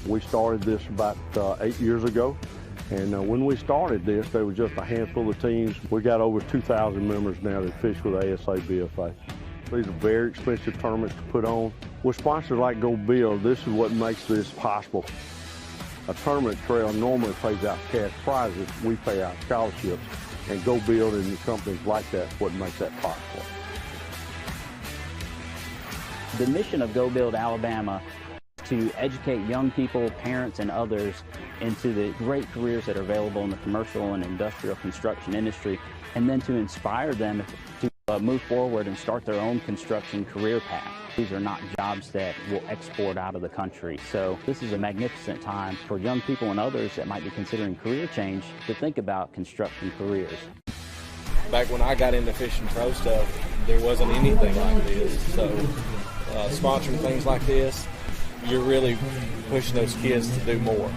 We started this about 8 years ago. And when we started this, there was just a handful of teams. We got over 2,000 members now that fish with ASABFA. These are very expensive tournaments to put on. With sponsors like Go Build, this is what makes this possible. A tournament trail normally pays out cash prizes. We pay out scholarships. And Go Build and companies like that is what makes that possible. The mission of Go Build Alabama is to educate young people, parents, and others into the great careers that are available in the commercial and industrial construction industry, and then to inspire them to move forward and start their own construction career path. These are not jobs that will export out of the country. So this is a magnificent time for young people and others that might be considering career change to think about construction careers. Back when I got into fishing pro stuff, there wasn't anything like this. So sponsoring things like this, you're really pushing those kids to do more.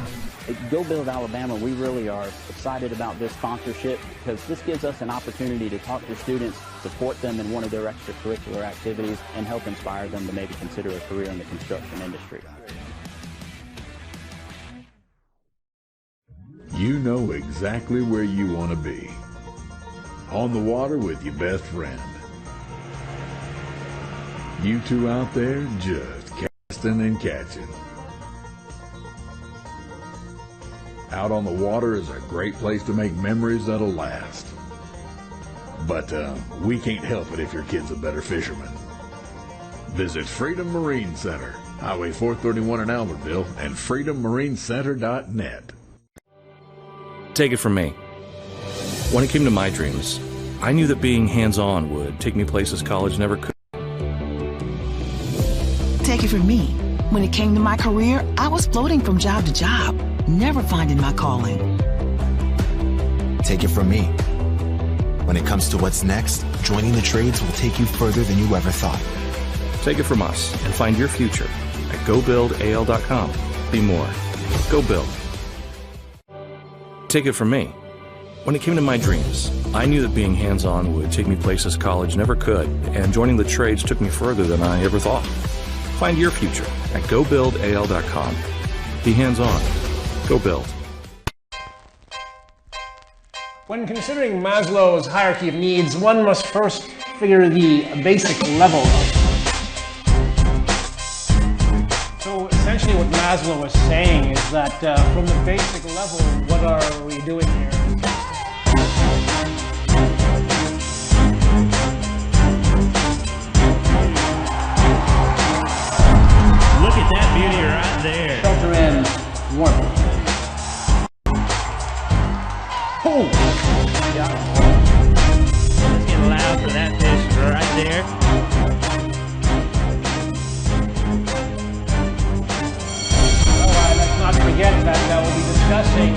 At Go Build Alabama, we really are excited about this sponsorship because this gives us an opportunity to talk to students, support them in one of their extracurricular activities, and help inspire them to maybe consider a career in the construction industry. You know exactly where you want to be. On the water with your best friend. You two out there just casting and catching. Out on the water is a great place to make memories that'll last. But we can't help it if your kid's a better fisherman. Visit Freedom Marine Center, Highway 431 in Albertville, and freedommarincenter.net. Take it from me. When it came to my dreams, I knew that being hands-on would take me places college never could. Take it from me. When it came to my career, I was floating from job to job, never finding my calling. Take it from me. When it comes to what's next, joining the trades will take you further than you ever thought. Take it from us and find your future at GoBuildAL.com. Be more. Go Build. Take it from me. When it came to my dreams, I knew that being hands-on would take me places college never could, and joining the trades took me further than I ever thought. Find your future at GoBuildAL.com. Be hands-on. Go Build. When considering Maslow's hierarchy of needs, one must first figure the basic level of them. So essentially what Maslow is saying is that from the basic level, what are we doing here? Look at that beauty right there. Shelter in warmth. Oh! Yeah. Let's get loud for that fish right there. Alright, let's not forget that we'll be discussing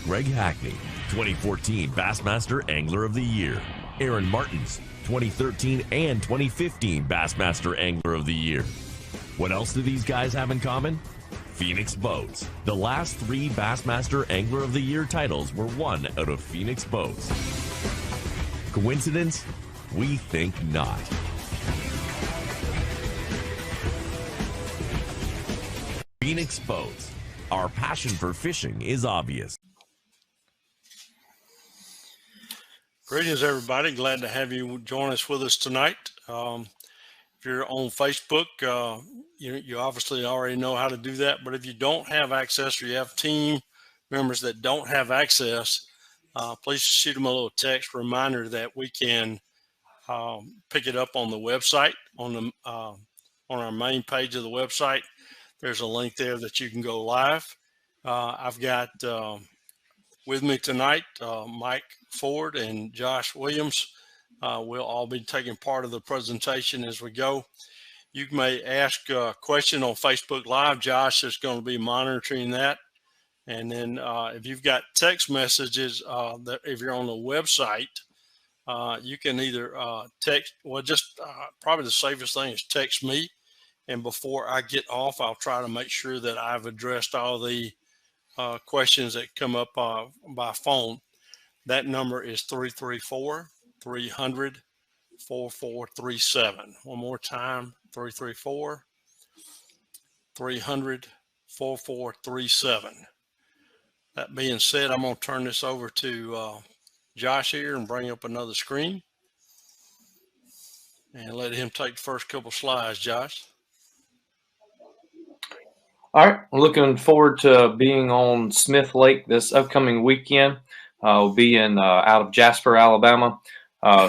Greg Hackney, 2014 Bassmaster Angler of the Year. Aaron Martins, 2013 and 2015 Bassmaster Angler of the Year. What else do these guys have in common? Phoenix Boats. The last 3 Bassmaster Angler of the Year titles were won out of Phoenix Boats. Coincidence? We think not. Phoenix Boats. Our passion for fishing is obvious. Greetings, everybody. Glad to have you join us with us tonight. If you're on Facebook, you obviously already know how to do that. But if you don't have access or you have team members that don't have access, please shoot them a little text reminder that we can pick it up on the website, on our main page of the website. There's a link there that you can go live. I've got with me tonight Mike Ford and Josh Williams. We'll all be taking part of the presentation as we go. You may ask a question on Facebook Live. Josh is going to be monitoring that. And then if you've got text messages, that if you're on the website, you can either text, well, just probably the safest thing is text me. And before I get off, I'll try to make sure that I've addressed all the questions that come up by phone. That number is 334-300-4437. One more time, 334-300-4437. That being said, I'm going to turn this over to Josh here and bring up another screen and let him take the first couple slides. Josh. All right, I'm looking forward to being on Smith Lake this upcoming weekend. We'll be in out of Jasper, Alabama.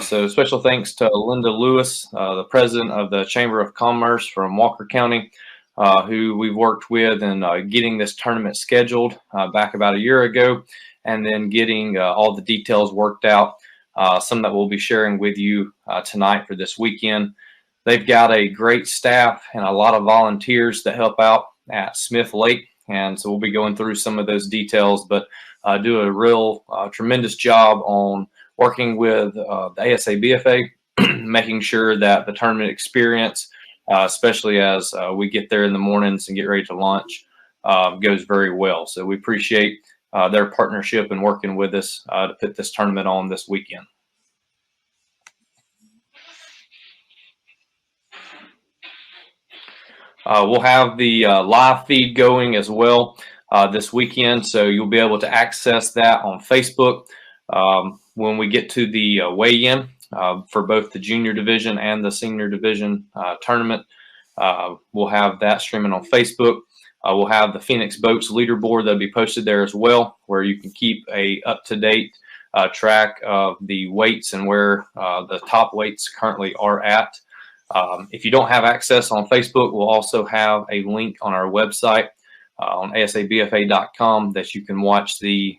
So special thanks to Linda Lewis, the president of the Chamber of Commerce from Walker County, who we've worked with in getting this tournament scheduled back about a year ago, and then getting all the details worked out, some that we'll be sharing with you tonight for this weekend. They've got a great staff and a lot of volunteers that help out at Smith Lake, and so we'll be going through some of those details, but do a real tremendous job on working with the ASABFA, making sure that the tournament experience, especially as we get there in the mornings and get ready to launch, goes very well. So we appreciate their partnership and working with us to put this tournament on this weekend. We'll have the live feed going as well this weekend, so you'll be able to access that on Facebook when we get to the weigh-in for both the junior division and the senior division tournament. We'll have that streaming on Facebook. We'll have the Phoenix Boats leaderboard that'll be posted there as well, where you can keep a up-to-date track of the weights and where the top weights currently are at. If you don't have access on Facebook, we'll also have a link on our website on asabfa.com that you can watch the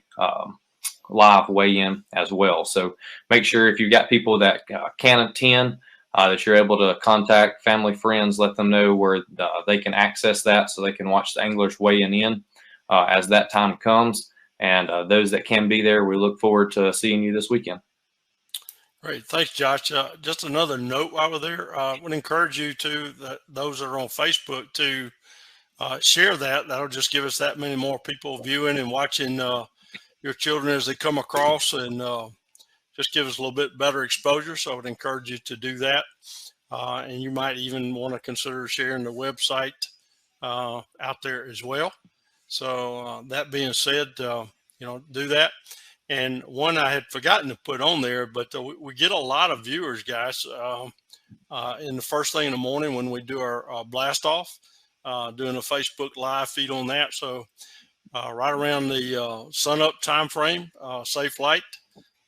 live weigh-in as well. So make sure if you've got people that can attend, that you're able to contact family, friends, let them know where they can access that so they can watch the anglers weighing in as that time comes. And those that can be there, we look forward to seeing you this weekend. Great. Thanks, Josh. Just another note while we're there, I would encourage you those that are on Facebook to share that. That'll just give us that many more people viewing and watching your children as they come across, and just give us a little bit better exposure. So I would encourage you to do that. And you might even want to consider sharing the website out there as well. So that being said, do that. And one I had forgotten to put on there, but we get a lot of viewers, guys, in the first thing in the morning when we do our blast off, doing a Facebook live feed on that. So right around the sun up time frame, safe light,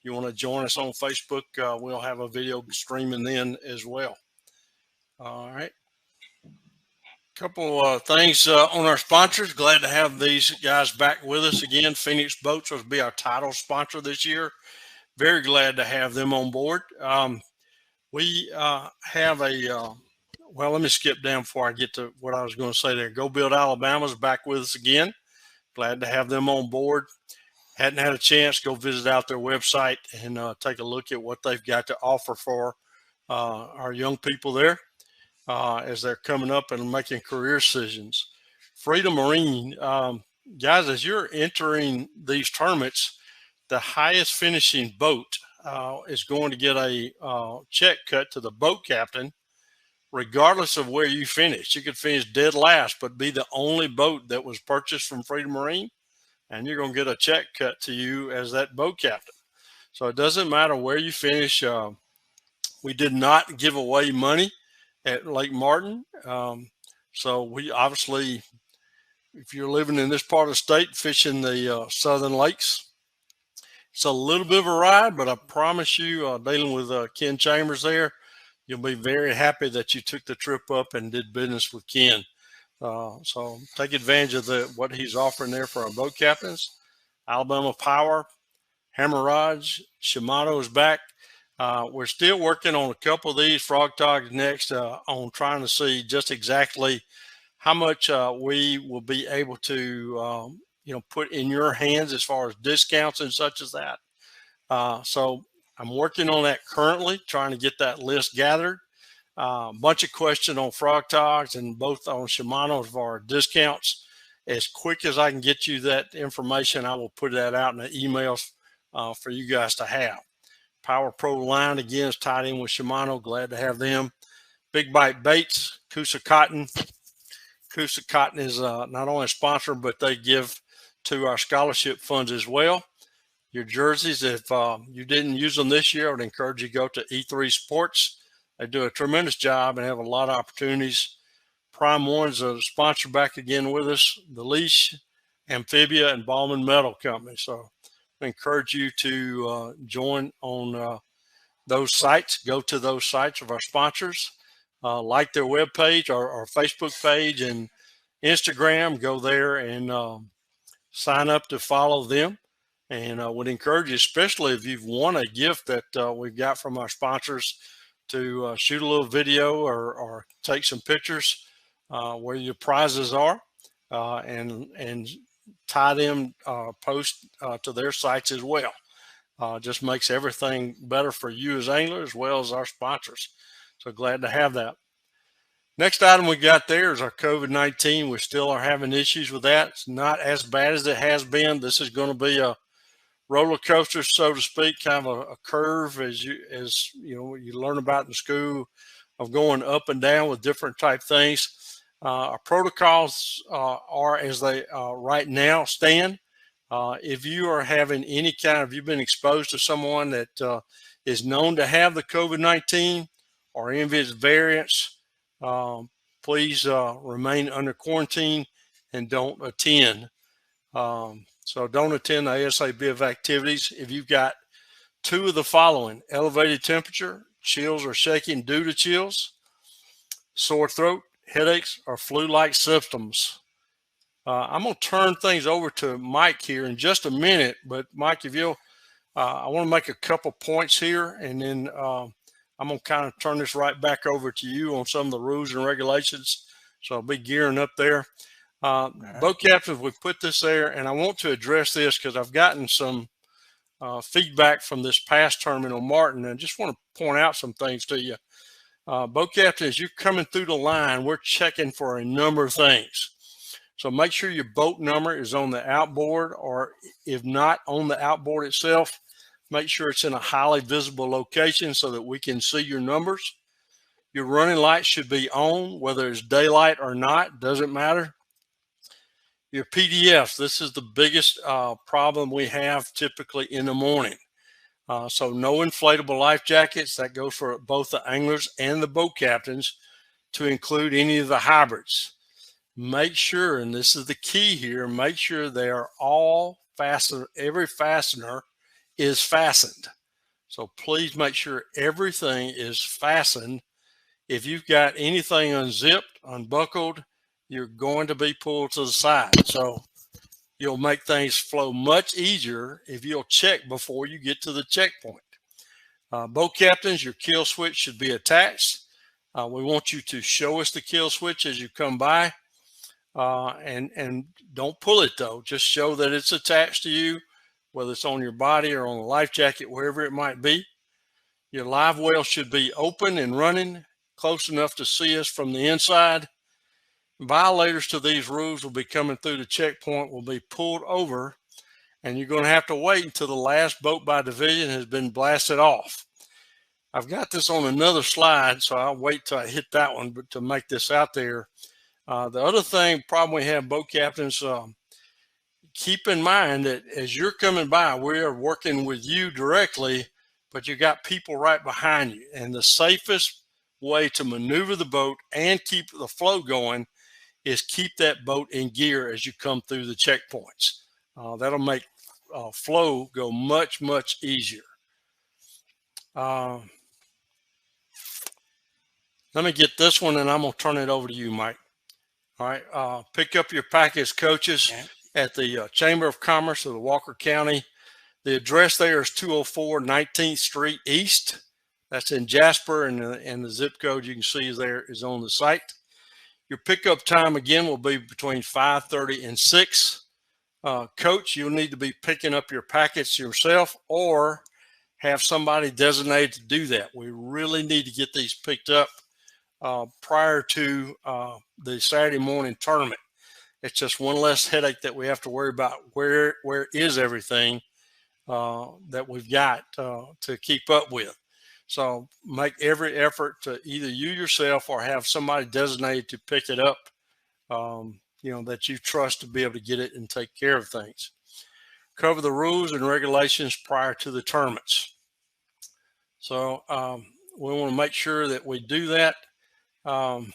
you want to join us on Facebook, we'll have a video streaming then as well. All right. Couple things on our sponsors. Glad to have these guys back with us again. Phoenix Boats will be our title sponsor this year. Very glad to have them on board. We have a, well, let me skip down before I get to what I was going to say there. Go Build Alabama's back with us again. Glad to have them on board. Hadn't had a chance, go visit out their website and take a look at what they've got to offer for our young people there. As they're coming up and making career decisions. Freedom Marine, guys, as you're entering these tournaments, the highest finishing boat is going to get a check cut to the boat captain, regardless of where you finish. You could finish dead last, but be the only boat that was purchased from Freedom Marine, and you're going to get a check cut to you as that boat captain. So it doesn't matter where you finish. We did not give away money at Lake Martin. So we obviously, if you're living in this part of the state, fishing the southern lakes, it's a little bit of a ride, but I promise you, dealing with Ken Chambers there, you'll be very happy that you took the trip up and did business with Ken. So take advantage of what he's offering there for our boat captains. Alabama Power, Hammer Rods, Shimano is back. We're still working on a couple of these Frog Talks next on trying to see just exactly how much we will be able to, put in your hands as far as discounts and such as that. So I'm working on that currently, trying to get that list gathered. A bunch of questions on Frog Talks and both on Shimano for our discounts. As quick as I can get you that information, I will put that out in the emails for you guys to have. Power Pro line, again, is tied in with Shimano. Glad to have them. Big Bite Baits, Coosa Cotton. Coosa Cotton is not only a sponsor, but they give to our scholarship funds as well. Your jerseys, if you didn't use them this year, I would encourage you to go to E3 Sports. They do a tremendous job and have a lot of opportunities. Prime One's a sponsor back again with us, the Leash, Amphibia, and Ballman Metal Company. So I encourage you to join on those sites. Go to those sites of our sponsors. Like their webpage or Facebook page and Instagram. Go there and sign up to follow them. And I would encourage you, especially if you've won a gift that we've got from our sponsors, to shoot a little video or take some pictures where your prizes are and tie them post to their sites as well. Just makes everything better for you as anglers as well as our sponsors. So glad to have that. Next item we got there is our COVID-19. We still are having issues with that. It's not as bad as it has been. This is going to be a roller coaster, so to speak, kind of a curve as you learn about in school, of going up and down with different type things. Our protocols are as they right now stand. If you are having any you've been exposed to someone that is known to have the COVID-19 or any of its variants, please remain under quarantine and don't attend. So don't attend the ASABFA activities if you've got two of the following: elevated temperature, chills or shaking due to chills, sore throat, headaches, or flu-like symptoms. I'm going to turn things over to Mike here in just a minute, but Mike, if you'll, I want to make a couple points here, and then I'm going to kind of turn this right back over to you on some of the rules and regulations. So I'll be gearing up there. Boat captains, we put this there, and I want to address this because I've gotten some feedback from this past tournament on Martin, and I just want to point out some things to you. Boat captain, as you're coming through the line, we're checking for a number of things. So make sure your boat number is on the outboard, or if not on the outboard itself, make sure it's in a highly visible location so that we can see your numbers. Your running lights should be on, whether it's daylight or not, doesn't matter. Your PDFs, this is the biggest problem we have typically in the morning. So no inflatable life jackets. That goes for both the anglers and the boat captains, to include any of the hybrids. Make sure, and this is the key here, make sure they are all fastened. Every fastener is fastened. So please make sure everything is fastened. If you've got anything unzipped, unbuckled, you're going to be pulled to the side. So you'll make things flow much easier if you'll check before you get to the checkpoint. Boat captains, your kill switch should be attached. We want you to show us the kill switch as you come by. And don't pull it though. Just show that it's attached to you, whether it's on your body or on the life jacket, wherever it might be. Your live well should be open and running, close enough to see us from the inside. Violators to these rules will be coming through the checkpoint, will be pulled over, and you're going to have to wait until the last boat by division has been blasted off. I've got this on another slide, so I'll wait till I hit that one, but to make this out there. The other problem we have, boat captains, keep in mind that as you're coming by, we are working with you directly, but you got people right behind you. And the safest way to maneuver the boat and keep the flow going is keep that boat in gear as you come through the checkpoints. That'll make flow go much, much easier. Let me get this one, and I'm going to turn it over to you, Mike. All right. Pick up your package, coaches, at the Chamber of Commerce of the Walker County. The address there is 204 19th Street East. That's in Jasper, and the zip code you can see there is on the site. Your pickup time again will be between 5:30 and 6. Coach, you'll need to be picking up your packets yourself or have somebody designated to do that. We really need to get these picked up prior to the Saturday morning tournament. It's just one less headache that we have to worry about. Where is everything that we've got to keep up with? So make every effort to either you yourself or have somebody designated to pick it up, that you trust to be able to get it and take care of things. Cover the rules and regulations prior to the tournaments. So we want to make sure that we do that. I'm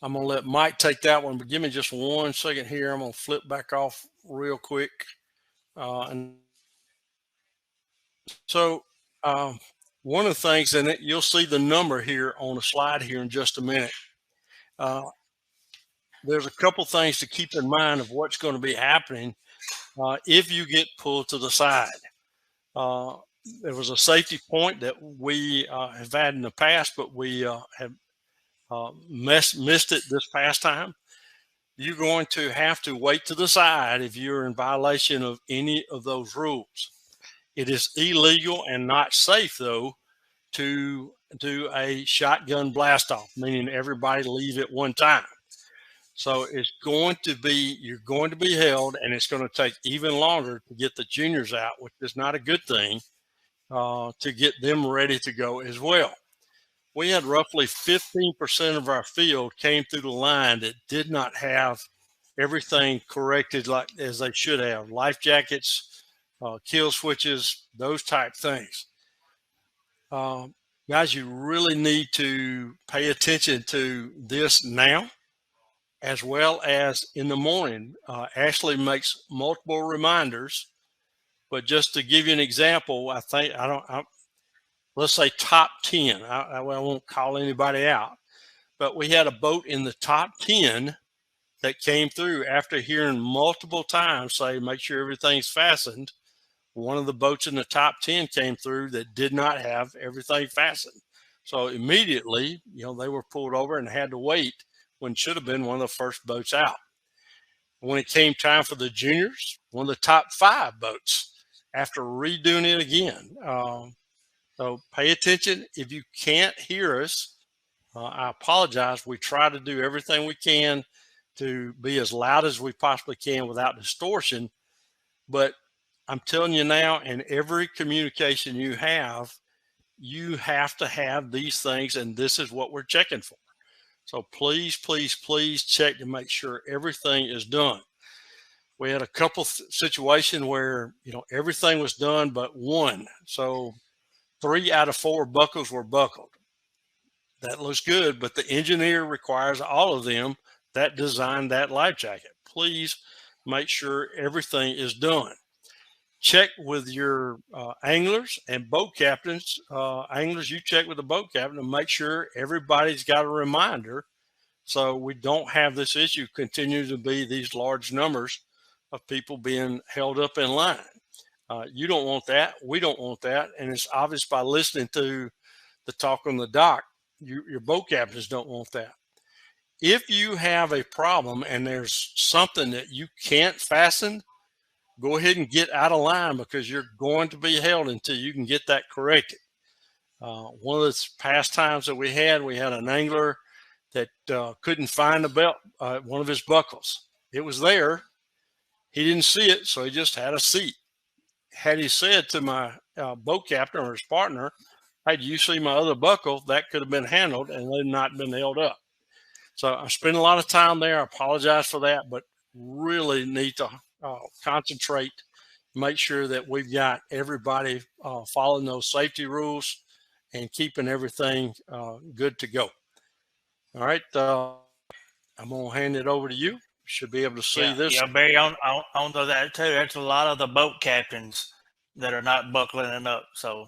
going to let Mike take that one, but give me just 1 second here. I'm going to flip back off real quick. And so one of the things, and you'll see the number here on the slide here in just a minute. There's a couple things to keep in mind of what's going to be happening if you get pulled to the side. There was a safety point that we have had in the past, but we have missed it this past time. You're going to have to wait to the side if you're in violation of any of those rules. It is illegal and not safe, though, to do a shotgun blast off, meaning everybody leave at one time. So it's going to be, you're going to be held, and it's going to take even longer to get the juniors out, which is not a good thing, to get them ready to go as well. We had roughly 15% of our field came through the line that did not have everything corrected like as they should have. Life jackets, kill switches, those type things. Guys, you really need to pay attention to this now, as well as in the morning. Ashley makes multiple reminders, but just to give you an example, let's say top 10. I won't call anybody out, but we had a boat in the top 10 that came through after hearing multiple times say, make sure everything's fastened. One of the boats in the top 10 came through that did not have everything fastened. So immediately, they were pulled over and had to wait when it should have been one of the first boats out. When it came time for the juniors, one of the top 5 boats after redoing it again. So pay attention. If you can't hear us, I apologize. We try to do everything we can to be as loud as we possibly can without distortion. But I'm telling you now, in every communication you have to have these things, and this is what we're checking for. So please, please, please check to make sure everything is done. We had a couple situations where, everything was done but one. So 3 out of 4 buckles were buckled. That looks good, but the engineer requires all of them that designed that life jacket. Please make sure everything is done. Check with your anglers and boat captains. Anglers, you check with the boat captain to make sure everybody's got a reminder so we don't have this issue continue to be these large numbers of people being held up in line. You don't want that. We don't want that. And it's obvious by listening to the talk on the dock, your boat captains don't want that. If you have a problem and there's something that you can't fasten, go ahead and get out of line because you're going to be held until you can get that corrected. One of the past times that we had an angler that couldn't find the belt, one of his buckles. It was there. He didn't see it, so he just had a seat. Had he said to my boat captain or his partner, hey, do you see my other buckle? That could have been handled and they'd not been held up. So I spent a lot of time there. I apologize for that, but really need to concentrate, make sure that we've got everybody following those safety rules and keeping everything good to go. All right. I'm going to hand it over to you. Should be able to see this. Yeah, Barry, on to that too. There's a lot of the boat captains that are not buckling it up. So,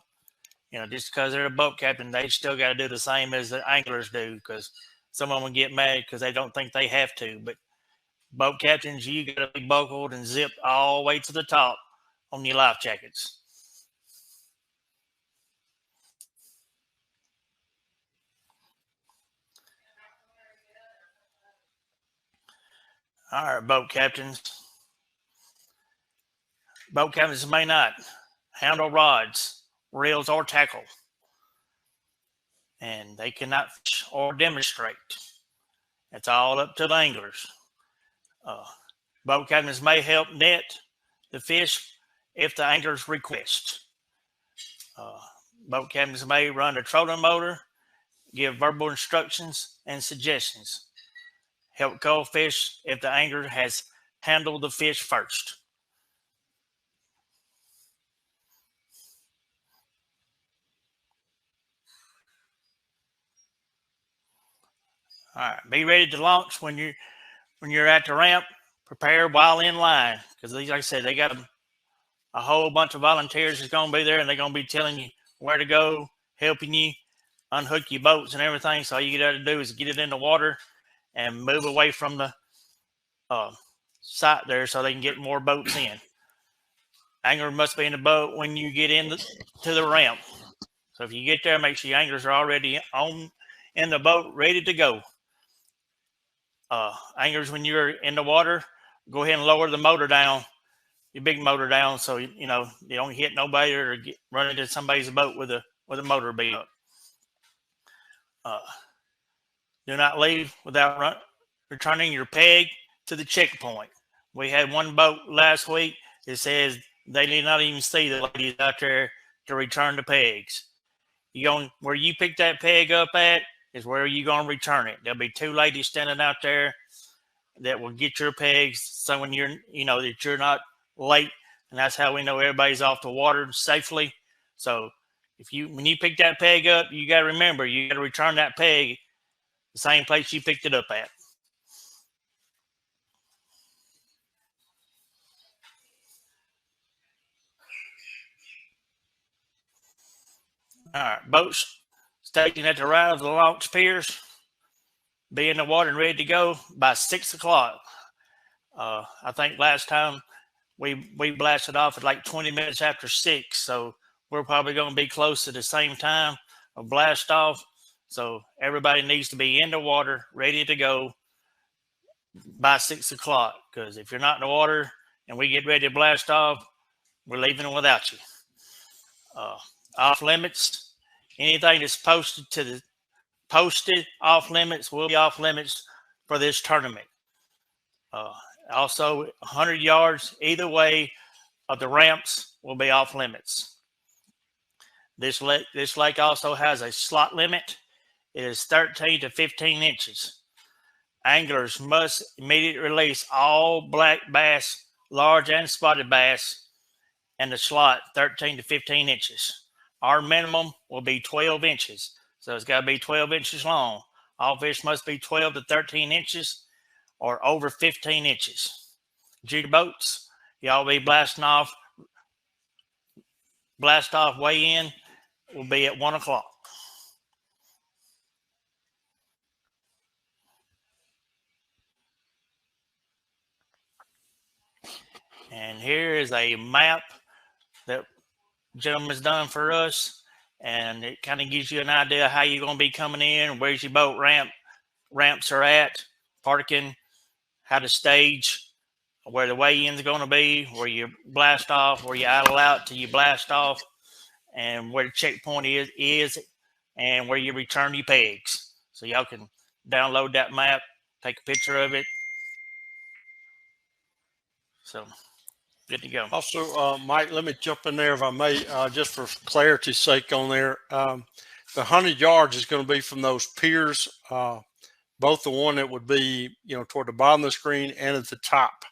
just because they're a boat captain, they still got to do the same as the anglers do, because some of them get mad because they don't think they have to. But boat captains, you got to be buckled and zipped all the way to the top on your life jackets. All right, boat captains. Boat captains may not handle rods, reels, or tackle, and they cannot fish or demonstrate. It's all up to the anglers. Boat captains may help net the fish if the anglers request. Boat captains may run the trolling motor, give verbal instructions and suggestions, help call fish if the angler has handled the fish first. All right, be ready to launch when you're at the ramp. Prepare while in line, because like I said, they got a whole bunch of volunteers that's going to be there, and they're going to be telling you where to go, helping you unhook your boats and everything. So all you got to do is get it in the water and move away from the site there so they can get more boats in. Angler must be in the boat when you get to the ramp. So if you get there, make sure your anglers are already in the boat, ready to go. Anglers, when you're in the water, go ahead and lower the motor down, your big motor down, so you know you don't hit nobody or run into somebody's boat with a motor beat up. Do not leave without returning your peg to the checkpoint. We had one boat last week that says they did not even see the ladies out there to return the pegs. Where you pick that peg up at is where you're going to return it. There'll be two ladies standing out there that will get your pegs, so when that you're not late, and that's how we know everybody's off the water safely. So when you pick that peg up, you got to remember, you got to return that peg the same place you picked it up at. All right, boats stationed at the right of the launch piers, be in the water and ready to go by 6 o'clock. I think last time we blasted off at like 20 minutes after 6, so we're probably going to be close to the same time of blast off. So everybody needs to be in the water, ready to go by 6 o'clock, because if you're not in the water and we get ready to blast off, we're leaving without you. Off limits, anything that's posted off limits will be off limits for this tournament. Also, 100 yards either way of the ramps will be off limits. This lake also has a slot limit. It is 13 to 15 inches. Anglers must immediately release all black bass, large and spotted bass, and the slot 13 to 15 inches. Our minimum will be 12 inches. So it's got to be 12 inches long. All fish must be 12 to 13 inches or over 15 inches. Junior boats, y'all be blasting off. Blast off weigh in will be at 1 o'clock. And here is a map that gentleman's done for us, and it kind of gives you an idea of how you're going to be coming in, where's your boat ramps are at, parking, how to stage, where the weigh-in's going to be, where you blast off, where you idle out till you blast off, and where the checkpoint is, and where you return your pegs. So y'all can download that map, take a picture of it. So good to go. Also, Mike, let me jump in there if I may, just for clarity's sake on there. The 100 yards is going to be from those piers, both the one that would be, toward the bottom of the screen and at the top.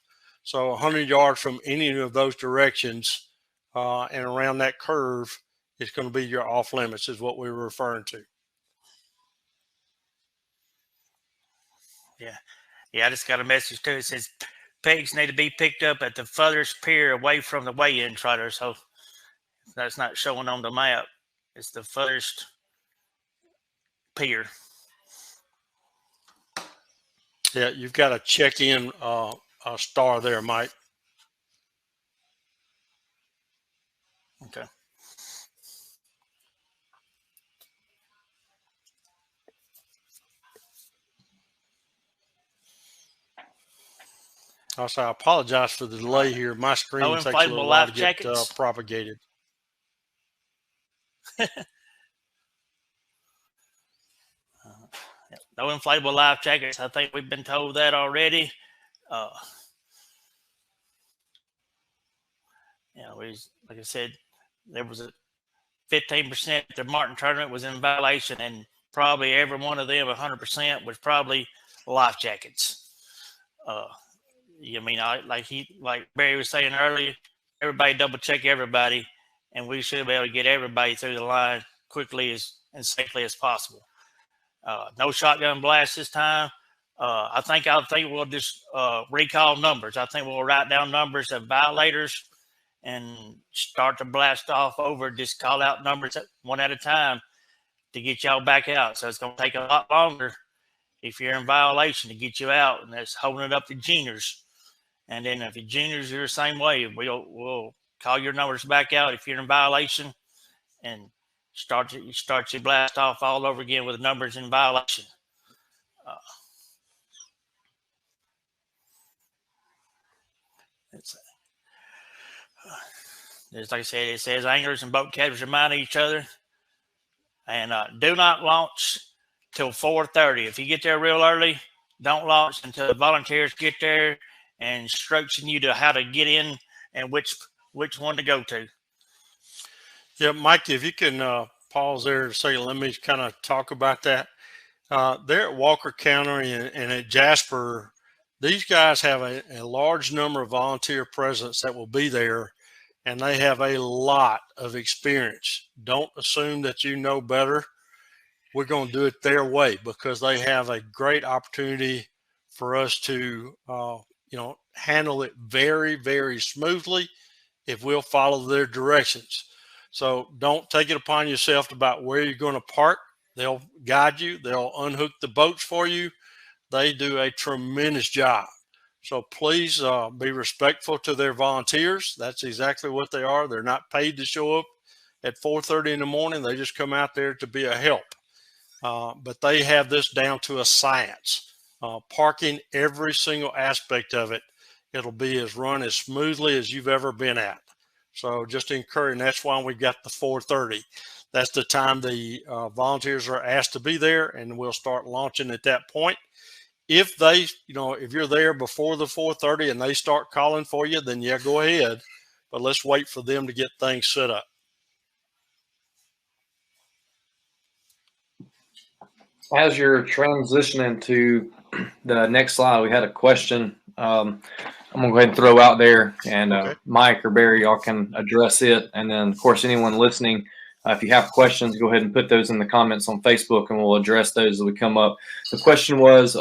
So 100 yards from any of those directions and around that curve is going to be your off limits, is what we were referring to. Yeah, I just got a message too. It says pegs need to be picked up at the furthest pier away from the weigh-in trotter. So that's not showing on the map. It's the furthest pier. Yeah, you've got a check-in star there, Mike. Okay. Also, I apologize for the delay here. My screen No takes a inflatable little while to life get jackets. propagated. No inflatable life jackets. I think we've been told that already. You know, like I said, there was a 15% the Martin tournament was in violation, and probably every one of them, 100%, was probably life jackets. You mean, like Barry was saying earlier, everybody double check everybody, and we should be able to get everybody through the line quickly and safely as possible. No shotgun blast this time. I think we'll just recall numbers. I think we'll write down numbers of violators and start to blast off over. Just call out numbers one at a time to get y'all back out. So it's going to take a lot longer if you're in violation to get you out, and that's holding it up to juniors. And then if your juniors are the same way, we'll call your numbers back out if you're in violation, and start your blast off all over again with numbers in violation. Just like I said, it says anglers and boat captains remind each other, and do not launch till 4:30. If you get there real early, don't launch until the volunteers get there and instruction you to how to get in and which one to go to. Yeah, Mike, if you can pause there a second, let me kind of talk about that. There at Walker County and at Jasper, these guys have a large number of volunteer presence that will be there, and they have a lot of experience. Don't assume that you know better. We're going to do it their way because they have a great opportunity for us to, handle it very, very smoothly if we'll follow their directions. So don't take it upon yourself about where you're going to park. They'll guide you. They'll unhook the boats for you. They do a tremendous job. So please be respectful to their volunteers. That's exactly what they are. They're not paid to show up at 4:30 in the morning. They just come out there to be a help. But they have this down to a science. Parking, every single aspect of it, it'll be run as smoothly as you've ever been at. So just encourage, and that's why we've got the 4:30. That's the time the volunteers are asked to be there, and we'll start launching at that point. If if you're there before the 4:30 and they start calling for you, then yeah, go ahead. But let's wait for them to get things set up. As you're transitioning to the next slide, we had a question. I'm gonna go ahead and throw out there, and Okay. Mike or Barry, y'all can address it. And then, of course, anyone listening, if you have questions, go ahead and put those in the comments on Facebook, and we'll address those as we come up. The question was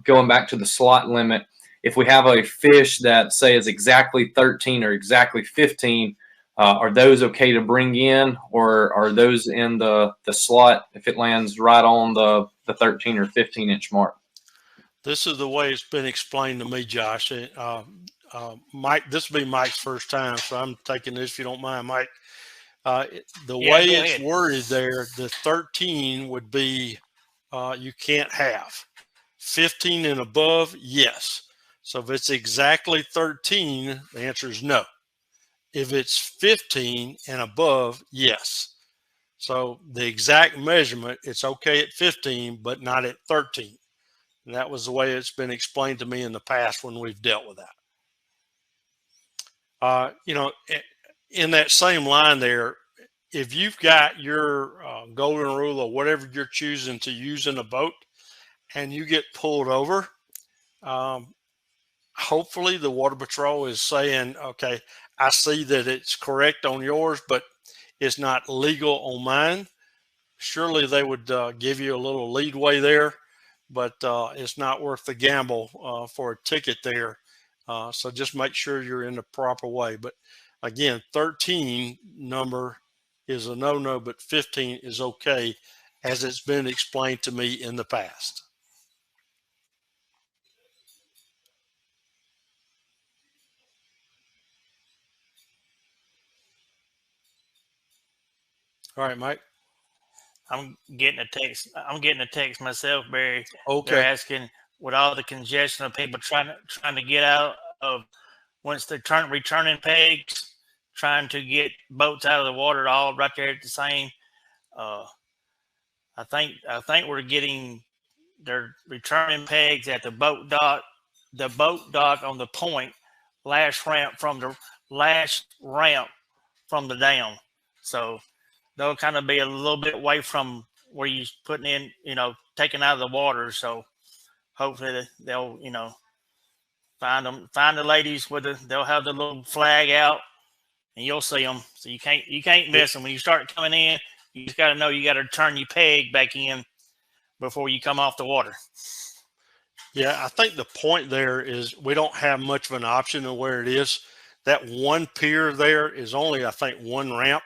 going back to the slot limit. If we have a fish that, say, is exactly 13 or exactly 15, are those okay to bring in, or are those in the slot if it lands right on the 13 or 15-inch mark? This is the way it's been explained to me, Josh. Mike, this will be Mike's first time, so I'm taking this if you don't mind, Mike. The way it's worded there, the 13 would be you can't have. 15 and above, yes. So if it's exactly 13, the answer is no. If it's 15 and above, yes. So the exact measurement, it's okay at 15, but not at 13. And that was the way it's been explained to me in the past when we've dealt with that. In that same line there, if you've got your golden rule or whatever you're choosing to use in a boat and you get pulled over, hopefully the Water Patrol is saying, okay, I see that it's correct on yours, but it's not legal on mine. Surely they would give you a little leadway there, but it's not worth the gamble for a ticket there. So just make sure you're in the proper way. But again, 13 number is a no-no, but 15 is okay, as it's been explained to me in the past. All right, Mike. I'm getting a text myself, Barry. Okay. They're asking, with all the congestion of people trying to get out of once they're returning pegs, trying to get boats out of the water all right there at the same. I think we're getting their returning pegs at the boat dock on the point, last ramp from the dam. So they'll kind of be a little bit away from where you're putting in, taking out of the water. So hopefully they'll, find the ladies they'll have the little flag out, and you'll see them. So you can't miss them. When you start coming in, you just got to know you got to turn your peg back in before you come off the water. Yeah, I think the point there is we don't have much of an option of where it is. That one pier there is only, I think, one ramp,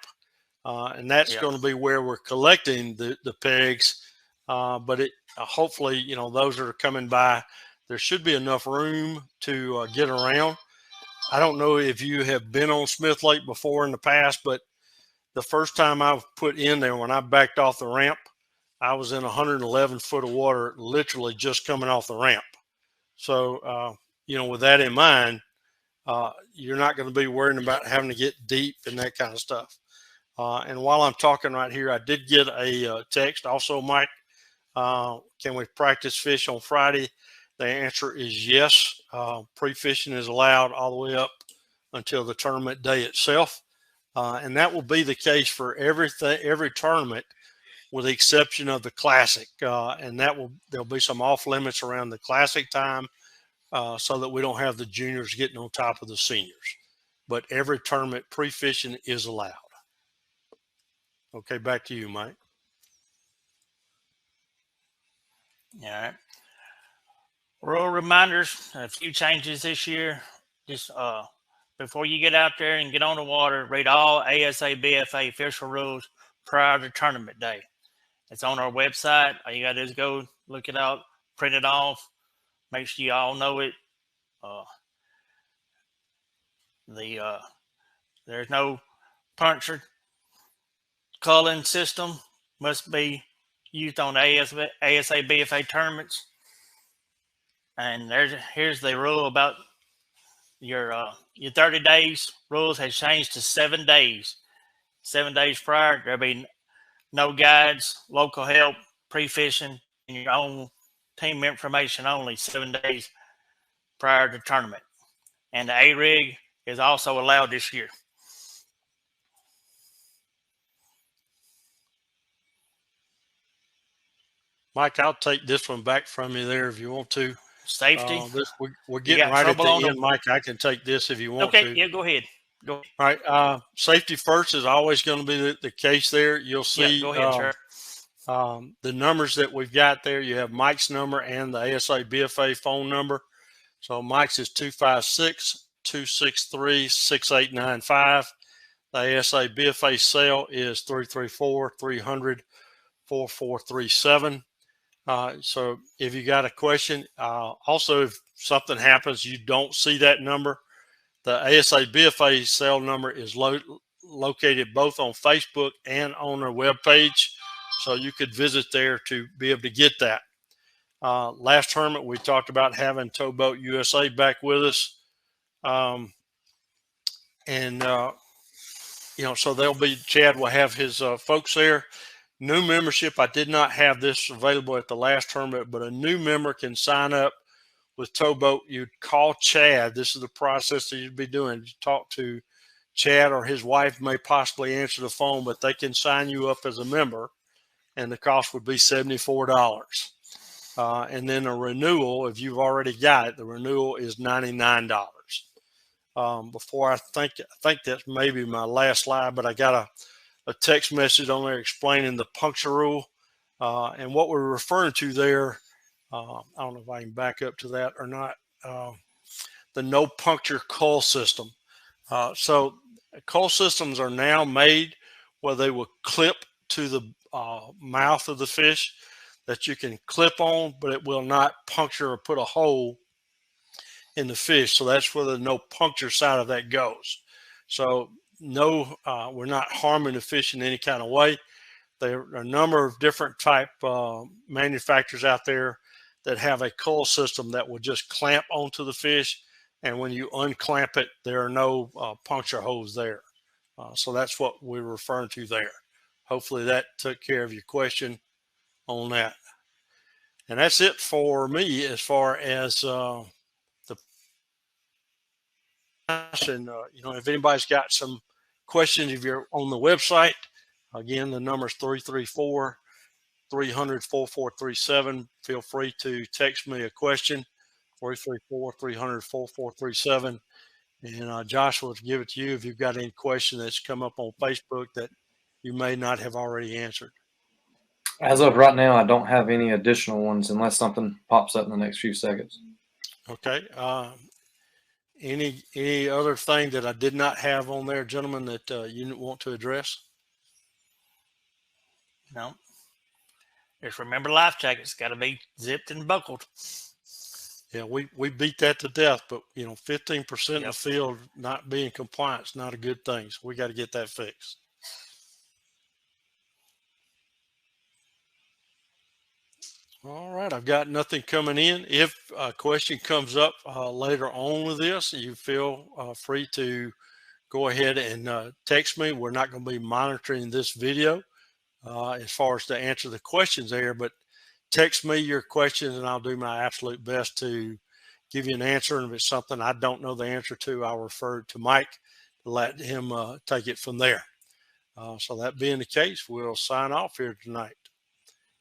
and that's going to be where we're collecting the pegs. But hopefully, those that are coming by, there should be enough room to get around. I don't know if you have been on Smith Lake before in the past, but the first time I put in there, when I backed off the ramp, I was in 111 foot of water, literally just coming off the ramp. So, with that in mind, you're not going to be worrying about having to get deep and that kind of stuff. And while I'm talking right here, I did get a text also, Mike, can we practice fish on Friday? The answer is yes. Pre-fishing is allowed all the way up until the tournament day itself. And that will be the case for every tournament, with the exception of the Classic. And there'll be some off limits around the Classic time, so that we don't have the juniors getting on top of the seniors. But every tournament pre-fishing is allowed. Okay, back to you, Mike. All right. Rule reminders, a few changes this year. Just before you get out there and get on the water, read all ASABFA official rules prior to tournament day. It's on our website. All you got to do is go look it out, print it off, make sure you all know it. There's no puncture culling system must be used on ASABFA tournaments. And here's the rule about your 30 days. Rules has changed to 7 days. 7 days prior, there'll be no guides, local help, pre-fishing, and your own team information only 7 days prior to tournament. And the A-rig is also allowed this year. Mike, I'll take this one back from you there if you want to. Safety. We're getting right at the end, Mike. I can take this if you want to. Okay, yeah, go ahead. Go ahead. All right. Safety first is always going to be the case there. You'll see go ahead, the numbers that we've got there. You have Mike's number and the ASABFA phone number. So Mike's is 256-263-6895. The ASABFA cell is 334-300-4437. So if you got a question, also if something happens, you don't see that number, the ASABFA cell number is located both on Facebook and on our webpage. So you could visit there to be able to get that. Last tournament, we talked about having Towboat USA back with us. So they'll be, Chad will have his folks there. New membership, I did not have this available at the last tournament, but a new member can sign up with Towboat. You'd call Chad. This is the process that you'd be doing. You talk to Chad, or his wife may possibly answer the phone, but they can sign you up as a member, and the cost would be $74. And then a renewal, if you've already got it, the renewal is $99. Before I think that's maybe my last slide, but I got a text message on there explaining the puncture rule. And what we're referring to there, I don't know if I can back up to that or not, the no puncture cull system. So cull systems are now made where they will clip to the mouth of the fish, that you can clip on, but it will not puncture or put a hole in the fish. So that's where the no puncture side of that goes. So no, we're not harming the fish in any kind of way. There are a number of different type manufacturers out there that have a cull system that will just clamp onto the fish, and when you unclamp it, there are no puncture holes there. So that's what we're referring to there. Hopefully that took care of your question on that. And that's it for me as far as the and if anybody's got some questions, if you're on the website, again, the number is 334-300-4437. Feel free to text me a question, 334-300-4437. And Josh will give it to you if you've got any question that's come up on Facebook that you may not have already answered. As of right now, I don't have any additional ones unless something pops up in the next few seconds. Okay. Any other thing that I did not have on there, gentlemen, that you want to address? No. Just remember, life jackets got to be zipped and buckled. Yeah, we beat that to death, but 15% in the field not being compliant is not a good thing. So we got to get that fixed. All right, I've got nothing coming in. If a question comes up later on with this, you feel free to go ahead and text me. We're not going to be monitoring this video as far as to answer the questions there, but text me your questions and I'll do my absolute best to give you an answer. And if it's something I don't know the answer to, I'll refer it to Mike to let him take it from there. So that being the case, we'll sign off here tonight.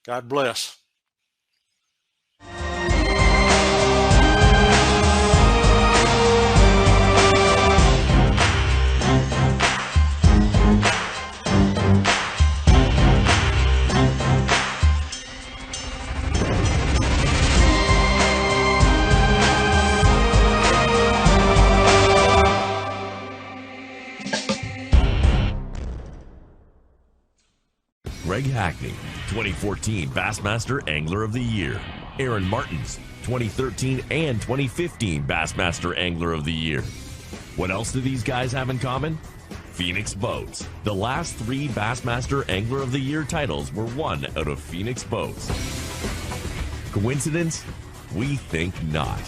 God bless. Greg Hackney, 2014 Bassmaster Angler of the Year. Aaron Martins, 2013 and 2015 Bassmaster Angler of the Year. What else do these guys have in common? Phoenix Boats. The last 3 Bassmaster Angler of the Year titles were won out of Phoenix Boats. Coincidence? We think not.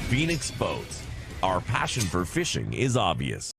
Phoenix Boats. Our passion for fishing is obvious.